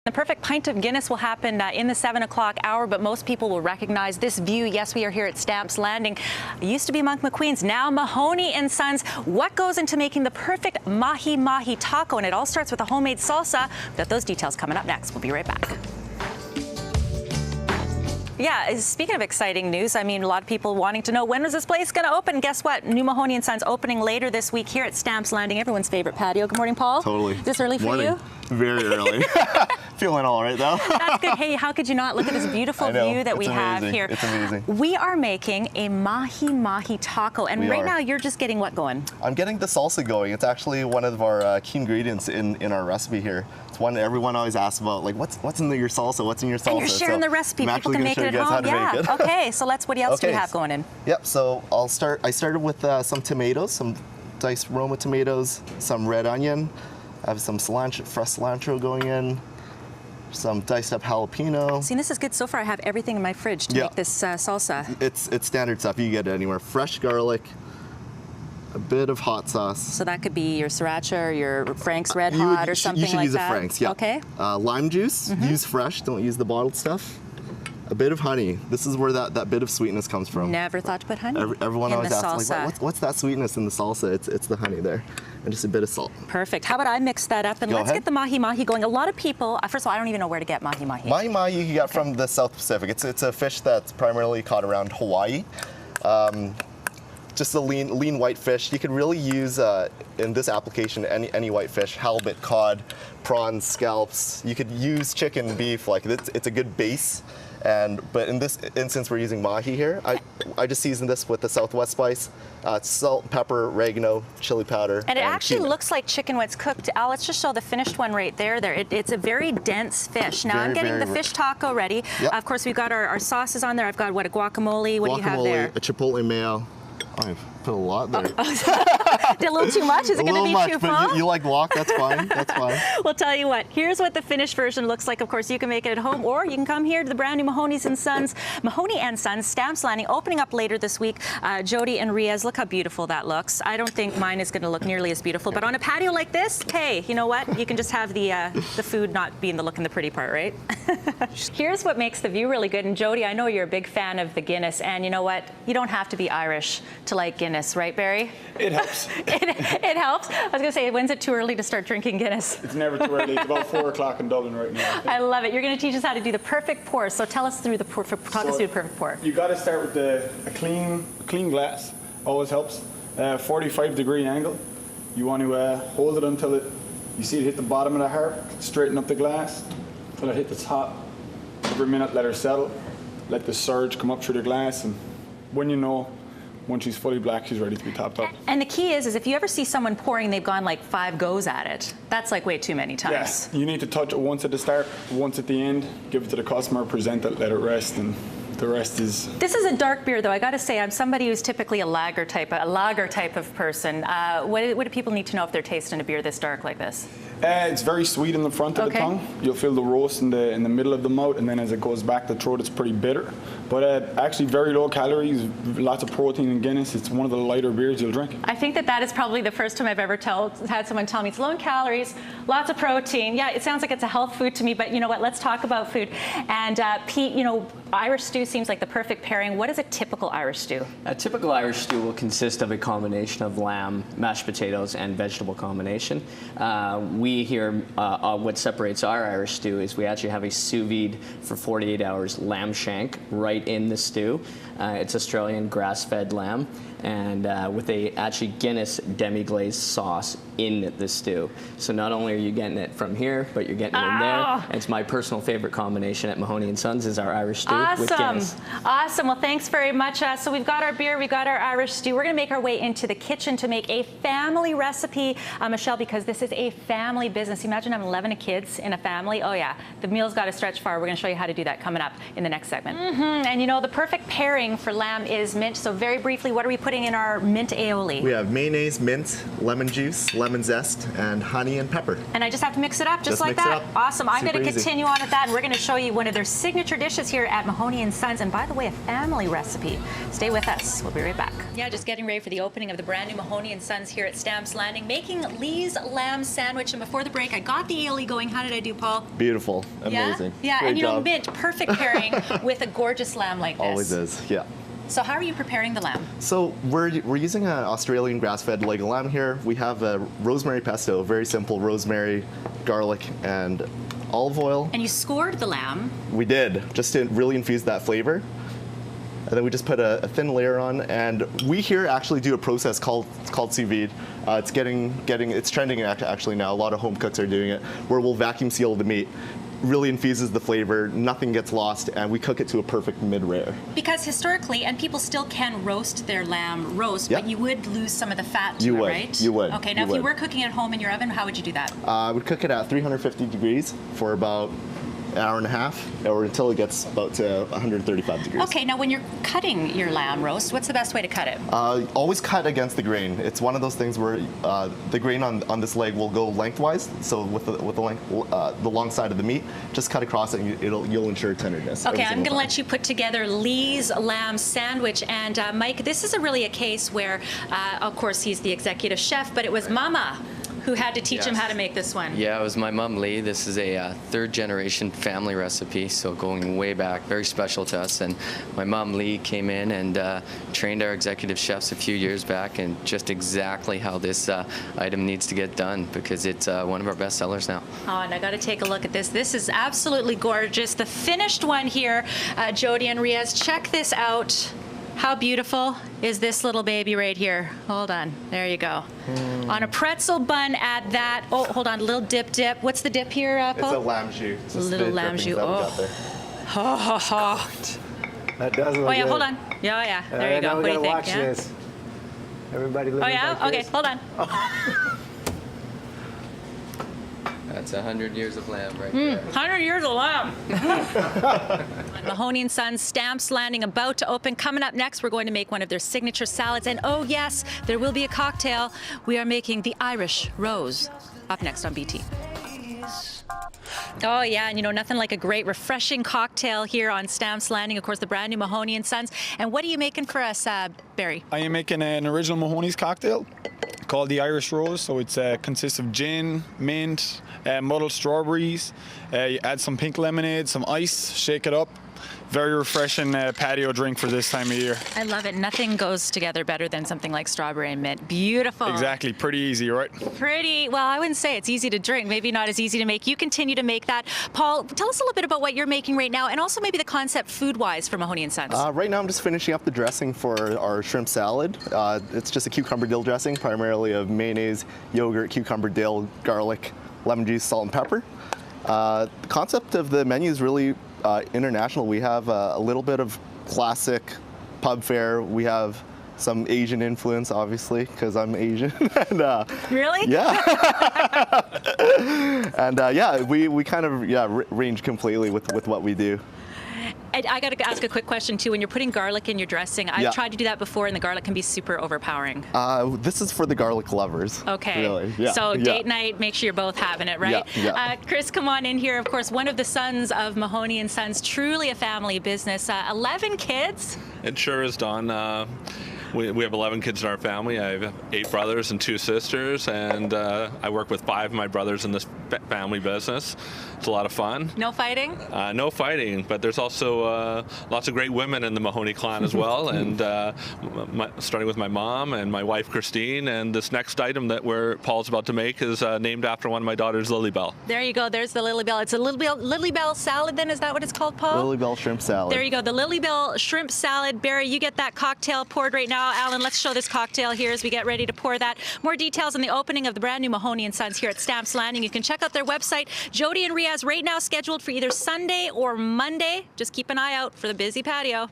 The perfect pint of Guinness will happen in the 7 o'clock hour, but most people will recognize this view. Yes, we are here at Stamps Landing. It used to be Monk McQueen's, now Mahoney and Sons. What goes into making the perfect mahi-mahi taco? And it all starts with a homemade salsa. We've got those details coming up next. We'll be right back. Yeah, speaking of exciting news, I mean, a lot of people wanting to know, when is this place going to open? Guess what? New Mahoney and Sons opening later this week here at Stamps Landing, everyone's favorite patio. Good morning, Paul. Totally. Is this early for Morning. you? Very early. Feeling all right, though. That's good. Hey, how could you not? Look at this beautiful view that we have here. It's amazing. We are making a mahi-mahi taco, and right now you're just getting what going? I'm getting the salsa going. It's actually one of our key ingredients in our recipe here. It's one everyone always asks about, like, what's in your salsa? What's in your salsa? And you're sharing the recipe. People can make it at home. Yeah. Okay. So what else do we have going in? Yep. So I started with some tomatoes, some diced Roma tomatoes, some red onion. I have some cilantro, fresh cilantro going in, some diced up jalapeno. See, this is good so far. I have everything in my fridge to make this salsa. It's standard stuff. You can get it anywhere. Fresh garlic, a bit of hot sauce. So that could be your sriracha or your Frank's Red Hot or something like that? You should use a Frank's, yeah. Okay. Lime juice, use fresh, don't use the bottled stuff. A bit of honey. This is where that bit of sweetness comes from. Never thought to put honey Everyone in always the asks, salsa. like, what's that sweetness in the salsa? It's the honey there. And just a bit of salt. Perfect. How about I mix that up and let's get the mahi-mahi going. A lot of people, first of all, I don't even know where to get mahi-mahi. Mahi-mahi you can get from the South Pacific. It's a fish that's primarily caught around Hawaii. Just a lean white fish. You could really use, in this application, any white fish, halibut, cod, prawns, scallops. You could use chicken, beef, like it's a good base. But in this instance, we're using mahi here. I just season this with the Southwest spice, salt, pepper, oregano, chili powder. And it actually looks like chicken when it's cooked. Let's just show the finished one right there. It's a very dense fish. Now I'm getting the fish taco ready. Yep. Of course, we've got our sauces on there. I've got, a guacamole. What do you have there? A chipotle mayo. I put a lot there. Did a little too much? Is it going to be too full? But you like guac, that's fine. That's fine. We'll tell you what. Here's what the finished version looks like. Of course, you can make it at home, or you can come here to the brand new Mahoney Sons, Stamps Landing, opening up later this week. Jody and Riaz, look how beautiful that looks. I don't think mine is going to look nearly as beautiful, but on a patio like this, hey, you know what? You can just have the food not being the look and the pretty part, right? Here's what makes the view really good. And Jody, I know you're a big fan of the Guinness, and you know what? You don't have to be Irish to like Guinness, right, Barry? It helps. It helps. I was going to say, when's it too early to start drinking Guinness? It's never too early. It's about 4 o'clock in Dublin right now. I love it. You're going to teach us how to do the perfect pour. So tell us through the pour. Talk us through the perfect pour. You got to start with a clean glass. Always helps. 45-degree angle. You want to hold it until you see it hit the bottom of the harp. Straighten up the glass until it hit the top. Every minute, let her settle. Let the surge come up through the glass, and when you know, once she's fully black, she's ready to be topped up. And the key is if you ever see someone pouring, they've gone like 5 goes at it. That's like way too many times. Yes, you need to touch it once at the start, once at the end, give it to the customer, present it, let it rest, and the rest is... This is a dark beer, though. I got to say, I'm somebody who's typically a lager type of person. What do people need to know if they're tasting a beer this dark like this? It's very sweet in the front of the tongue. You'll feel the roast in the middle of the mouth, and then as it goes back the throat, it's pretty bitter. But actually very low calories, lots of protein in Guinness. It's one of the lighter beers you'll drink. I think that is probably the first time I've ever had someone tell me it's low in calories, lots of protein. Yeah, it sounds like it's a health food to me, but you know what? Let's talk about food. And Pete, you know, Irish stew seems like the perfect pairing. What is a typical Irish stew? A typical Irish stew will consist of a combination of lamb, mashed potatoes, and vegetable combination. We here, what separates our Irish stew is we actually have a sous vide for 48 hours lamb shank right in the stew. It's Australian grass-fed lamb, and with a actually Guinness demi-glazed sauce in the stew. So not only are you getting it from here, but you're getting it in there. It's my personal favorite combination at Mahoney Sons is our Irish stew with Guinness. Awesome. Well, thanks very much. So we've got our beer, we've got our Irish stew. We're going to make our way into the kitchen to make a family recipe, Michelle, because this is a family business. Imagine having 11 kids in a family. Oh yeah, the meal's got to stretch far. We're going to show you how to do that coming up in the next segment. And you know, the perfect pairing for lamb is mint. So very briefly, what are we putting in our mint aioli? We have mayonnaise, mint, lemon juice, lemon zest, and honey and pepper. And I just have to mix it up just like mix it that? up. Awesome. I'm going Super to easy. continue on with that, and we're going to show you one of their signature dishes here at Mahoney Sons. And by the way, a family recipe. Stay with us. We'll be right back. Yeah, just getting ready for the opening of the brand new Mahoney Sons here at Stamps Landing, making Lee's lamb sandwich. And before the break, I got the aioli going. How did I do, Paul? Beautiful. Amazing. Yeah, Great and you know, job. mint, perfect pairing with a gorgeous lamb like this. Always is, yeah. So how are you preparing the lamb? So we're using an Australian grass-fed leg of lamb here. We have a rosemary pesto, very simple rosemary, garlic, and olive oil. And you scored the lamb. We did, just to really infuse that flavor. And then we just put a thin layer on, and we here actually do a process called sous vide. It's trending actually now. A lot of home cooks are doing it, where we'll vacuum seal the meat. Really infuses the flavor, nothing gets lost, and we cook it to a perfect mid-rare. Because historically, and people still can roast their lamb roast, Yep. but you would lose some of the fat to You it, would, right? you would, Okay, now you if you would. were cooking at home in your oven, how would you do that? I would cook it at 350 degrees for about an hour and a half, or until it gets about to 135 degrees. Okay, now when you're cutting your lamb roast, what's the best way to cut it? Always cut against the grain. It's one of those things where the grain on this leg will go lengthwise. So with the long side of the meat, just cut across it, and you'll ensure tenderness. Okay, every I'm single going to time. let you put together Lee's lamb sandwich. And Mike, this is really a case where, of course, he's the executive chef, but it was Mama who had to teach him how to make this one. Yeah, it was my mom, Lee. This is a third-generation family recipe, so going way back, very special to us. And my mom, Lee, came in and trained our executive chefs a few years back, and just exactly how this item needs to get done, because it's one of our best sellers now. Oh, and I got to take a look at this. This is absolutely gorgeous. The finished one here, Jody and Riaz, check this out. How beautiful is this little baby right here? Hold on. There you go. On a pretzel bun at that. Oh, hold on. A little dip. What's the dip here, Paul? It's a lamb jus. It's just Little the lamb drippings jus. that we Oh. got there. Ho, ho, ho. That does look Oh, yeah, good. hold on. Yeah. There you go. Now What we do you gotta think? watch Yeah? this. Everybody living Oh, yeah? like Okay, this. hold on. That's 100 years of lamb right there. 100 years of lamb. Mahoney Sons Stamps Landing about to open. Coming up next, we're going to make one of their signature salads. And oh yes, there will be a cocktail. We are making the Irish Rose. Up next on BT. Oh yeah, and you know, nothing like a great refreshing cocktail here on Stamps Landing. Of course, the brand new Mahoney Sons. And what are you making for us, Barry? I am making an original Mahoney's cocktail called the Irish Rose. So it consists of gin, mint, muddled strawberries. You add some pink lemonade, some ice, shake it up. Very refreshing patio drink for this time of year. I love it. Nothing goes together better than something like strawberry and mint. Beautiful. Exactly, pretty easy, right? Pretty, well, I wouldn't say it's easy to drink, maybe not as easy to make. You continue to make that. Paul, tell us a little bit about what you're making right now, and also maybe the concept food-wise for Mahoney Sons. Right now I'm just finishing up the dressing for our shrimp salad. It's just a cucumber dill dressing, primarily of mayonnaise, yogurt, cucumber dill, garlic, lemon juice, salt, and pepper. The concept of the menu is really international. We have a little bit of classic pub fare. We have some Asian influence, obviously, because I'm Asian. And, Really? yeah. And yeah, we kind of range completely with what we do. And I got to ask a quick question too. When you're putting garlic in your dressing, I've Yeah. tried to do that before, and the garlic can be super overpowering. This is for the garlic lovers. Okay. Really. Yeah. So yeah. date night, make sure you're both having it, right? Yeah. Chris, come on in here. Of course, one of the sons of Mahoney and Sons, truly a family business. 11 kids. It sure is, Dawn. We have 11 kids in our family. I have 8 brothers and 2 sisters, and I work with 5 of my brothers in this family business. It's a lot of fun. No fighting? No fighting, but there's also lots of great women in the Mahoney clan as well, and starting with my mom and my wife Christine, and this next item that Paul's about to make is named after one of my daughters, Lily Bell. There you go. There's the Lily Bell. It's a Lily Bell salad then, is that what it's called, Paul? Lily Bell shrimp salad. There you go, the Lily Bell shrimp salad. Barry, you get that cocktail poured right now. Alan, let's show this cocktail here as we get ready to pour that. More details on the opening of the brand new Mahoney Sons here at Stamps Landing. You can check out their website. Jody and Riaz right now scheduled for either Sunday or Monday. Just keep an eye out for the busy patio.